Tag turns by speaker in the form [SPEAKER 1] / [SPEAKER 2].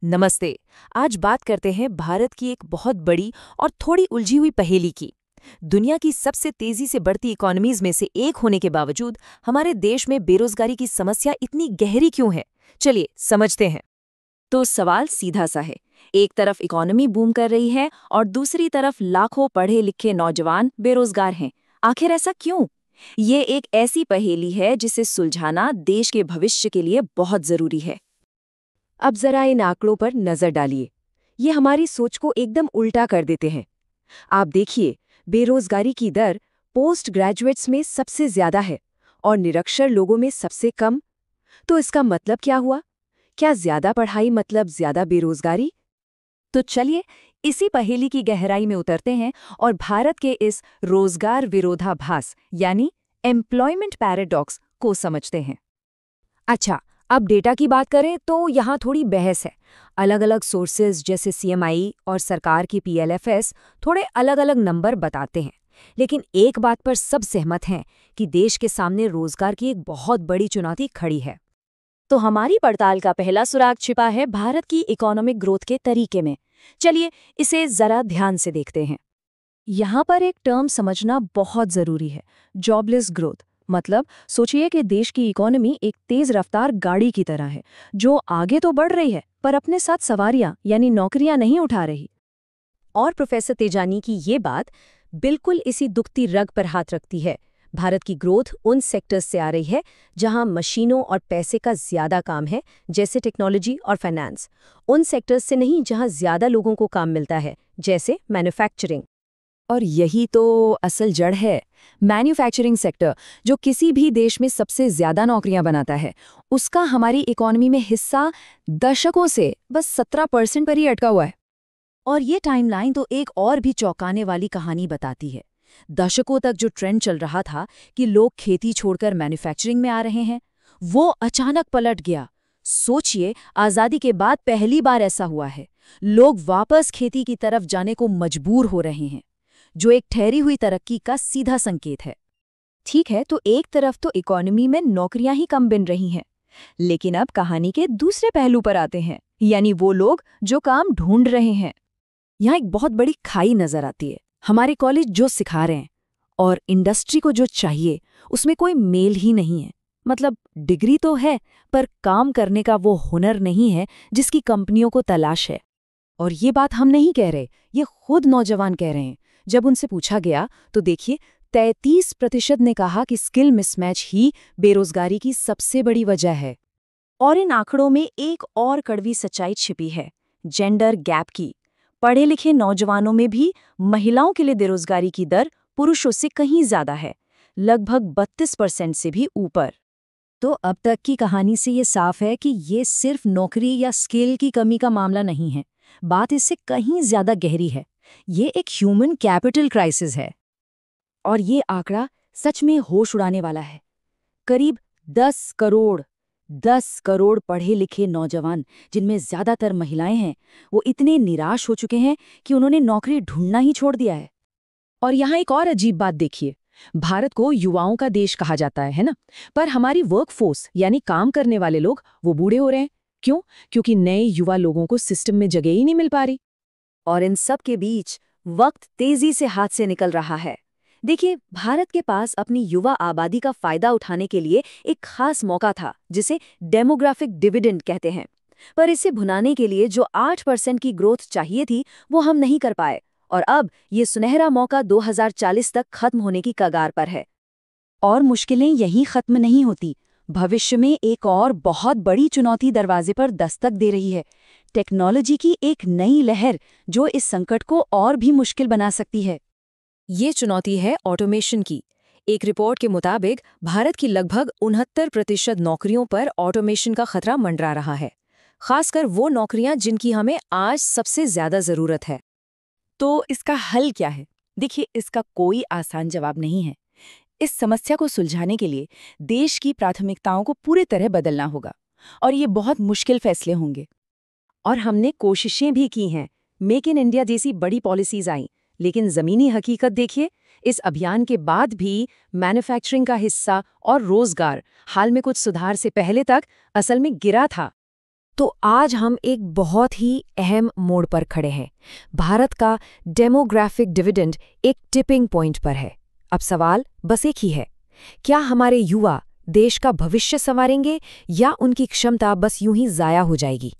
[SPEAKER 1] नमस्ते। आज बात करते हैं भारत की एक बहुत बड़ी और थोड़ी उलझी हुई पहेली की। दुनिया की सबसे तेजी से बढ़ती इकोनॉमीज में से एक होने के बावजूद हमारे देश में बेरोजगारी की समस्या इतनी गहरी क्यों है? चलिए समझते हैं। तो सवाल सीधा सा है। एक तरफ इकोनॉमी बूम कर रही है और दूसरी तरफ लाखों पढ़े लिखे नौजवान बेरोजगार हैं। आखिर ऐसा क्यों? ये एक ऐसी पहेली है जिसे सुलझाना देश के भविष्य के लिए बहुत जरूरी है।
[SPEAKER 2] अब जरा इन आंकड़ों पर नजर डालिए। ये हमारी सोच को एकदम उल्टा कर देते हैं। आप देखिए, बेरोजगारी की दर पोस्ट ग्रेजुएट्स में सबसे ज्यादा है और निरक्षर लोगों में सबसे कम। तो इसका मतलब क्या हुआ? क्या ज्यादा पढ़ाई मतलब ज्यादा बेरोजगारी?
[SPEAKER 1] तो चलिए इसी पहेली की गहराई में उतरते हैं और भारत के इस रोजगार विरोधाभास यानी एम्प्लॉयमेंट पैराडॉक्स को समझते हैं। अच्छा, अब डेटा की बात करें तो यहाँ थोड़ी बहस है। अलग अलग सोर्सेज जैसे सीएमआई और सरकार की पीएलएफएस थोड़े अलग अलग नंबर बताते हैं, लेकिन एक बात पर सब सहमत हैं कि देश के सामने रोजगार की एक बहुत बड़ी चुनौती खड़ी है। तो हमारी पड़ताल का पहला सुराग छिपा है भारत की इकोनॉमिक ग्रोथ के तरीके में। चलिए इसे जरा ध्यान से देखते हैं। यहाँ पर एक टर्म समझना बहुत जरूरी है, जॉबलेस ग्रोथ। मतलब सोचिए कि देश की इकोनॉमी एक तेज रफ्तार गाड़ी की तरह है, जो आगे तो बढ़ रही है पर अपने साथ सवारियां यानी नौकरियां नहीं उठा रही। और प्रोफेसर तेजानी की ये बात बिल्कुल इसी दुखती रग पर हाथ रखती है। भारत की ग्रोथ उन सेक्टर्स से आ रही है जहां मशीनों और पैसे का ज्यादा काम है, जैसे टेक्नोलॉजी और फाइनेंस। उन सेक्टर्स से नहीं जहां ज्यादा लोगों को काम मिलता है, जैसे मैन्युफैक्चरिंग। और यही तो असल जड़ है। मैन्युफैक्चरिंग सेक्टर, जो किसी भी देश में सबसे ज्यादा नौकरियां बनाता है, उसका हमारी इकोनॉमी में हिस्सा दशकों से बस 17% पर ही अटका हुआ है। और ये टाइमलाइन तो एक और भी चौंकाने वाली कहानी बताती है। दशकों तक जो ट्रेंड चल रहा था कि लोग खेती छोड़कर मैन्युफैक्चरिंग में आ रहे हैं, वो अचानक पलट गया। सोचिए, आजादी के बाद पहली बार ऐसा हुआ है। लोग वापस खेती की तरफ जाने को मजबूर हो रहे हैं, जो एक ठहरी हुई तरक्की का सीधा संकेत है। ठीक है, तो एक तरफ तो इकोनॉमी में नौकरियां ही कम बन रही हैं, लेकिन अब कहानी के दूसरे पहलू पर आते हैं, यानी वो लोग जो काम ढूंढ रहे हैं। यहाँ एक बहुत बड़ी खाई नजर आती है। हमारे कॉलेज जो सिखा रहे हैं और इंडस्ट्री को जो चाहिए, उसमें कोई मेल ही नहीं है। मतलब डिग्री तो है, पर काम करने का वो हुनर नहीं है जिसकी कंपनियों को तलाश है। और ये बात हम नहीं कह रहे, ये खुद नौजवान कह रहे हैं। जब उनसे पूछा गया तो देखिए, 33% ने कहा कि स्किल मिसमैच ही बेरोजगारी की सबसे बड़ी वजह है। और इन आंकड़ों में एक और कड़वी सच्चाई छिपी है, जेंडर गैप की। पढ़े लिखे नौजवानों में भी महिलाओं के लिए बेरोजगारी की दर पुरुषों से कहीं ज्यादा है, लगभग 32% से भी ऊपर। तो अब तक की कहानी से ये साफ है कि ये सिर्फ नौकरी या स्किल की कमी का मामला नहीं है। बात इससे कहीं ज्यादा गहरी है। ये एक ह्यूमन कैपिटल क्राइसिस है। और ये आंकड़ा सच में होश उड़ाने वाला है। करीब 10 करोड़ पढ़े लिखे नौजवान, जिनमें ज्यादातर महिलाएं हैं, वो इतने निराश हो चुके हैं कि उन्होंने नौकरी ढूंढना ही छोड़ दिया है। और यहाँ एक और अजीब बात देखिए। भारत को युवाओं का देश कहा जाता है ना? पर हमारी वर्कफोर्स यानी काम करने वाले लोग वो बूढ़े हो रहे हैं। क्यों? क्योंकि नए युवा लोगों को सिस्टम में जगह ही नहीं मिल पा रही। और इन सब के बीच वक्त तेजी से हाथ से निकल रहा है। देखिए, भारत के पास अपनी युवा आबादी का फायदा उठाने के लिए एक खास मौका था, जिसे डेमोग्राफिक डिविडेंड कहते हैं। पर इसे भुनाने के लिए जो 8% की ग्रोथ चाहिए थी, वो हम नहीं कर पाए। और अब ये सुनहरा मौका 2040 तक खत्म होने की कगार पर है। और मुश्किलें यहीं खत्म नहीं होती। भविष्य में एक और बहुत बड़ी चुनौती दरवाजे पर दस्तक दे रही है, टेक्नोलॉजी की एक नई लहर, जो इस संकट को और भी मुश्किल बना सकती है। ये चुनौती है ऑटोमेशन की। एक रिपोर्ट के मुताबिक भारत की लगभग 69% नौकरियों पर ऑटोमेशन का खतरा मंडरा रहा है, खासकर वो नौकरियां जिनकी हमें आज सबसे ज्यादा जरूरत है। तो इसका हल क्या है? देखिए, इसका कोई आसान जवाब नहीं है। इस समस्या को सुलझाने के लिए देश की प्राथमिकताओं को पूरी तरह बदलना होगा, और ये बहुत मुश्किल फैसले होंगे। और हमने कोशिशें भी की हैं। मेक इन इंडिया जैसी बड़ी पॉलिसीज आई, लेकिन जमीनी हकीकत देखिए, इस अभियान के बाद भी मैन्युफैक्चरिंग का हिस्सा और रोजगार हाल में कुछ सुधार से पहले तक असल में गिरा था।
[SPEAKER 2] तो आज हम एक बहुत ही अहम मोड़ पर खड़े हैं। भारत का डेमोग्राफिक डिविडेंड एक टिपिंग पॉइंट पर है। अब सवाल बस एक ही है, क्या हमारे युवा देश का भविष्य संवारेंगे या उनकी क्षमता बस यूं ही ज़ाया हो जाएगी?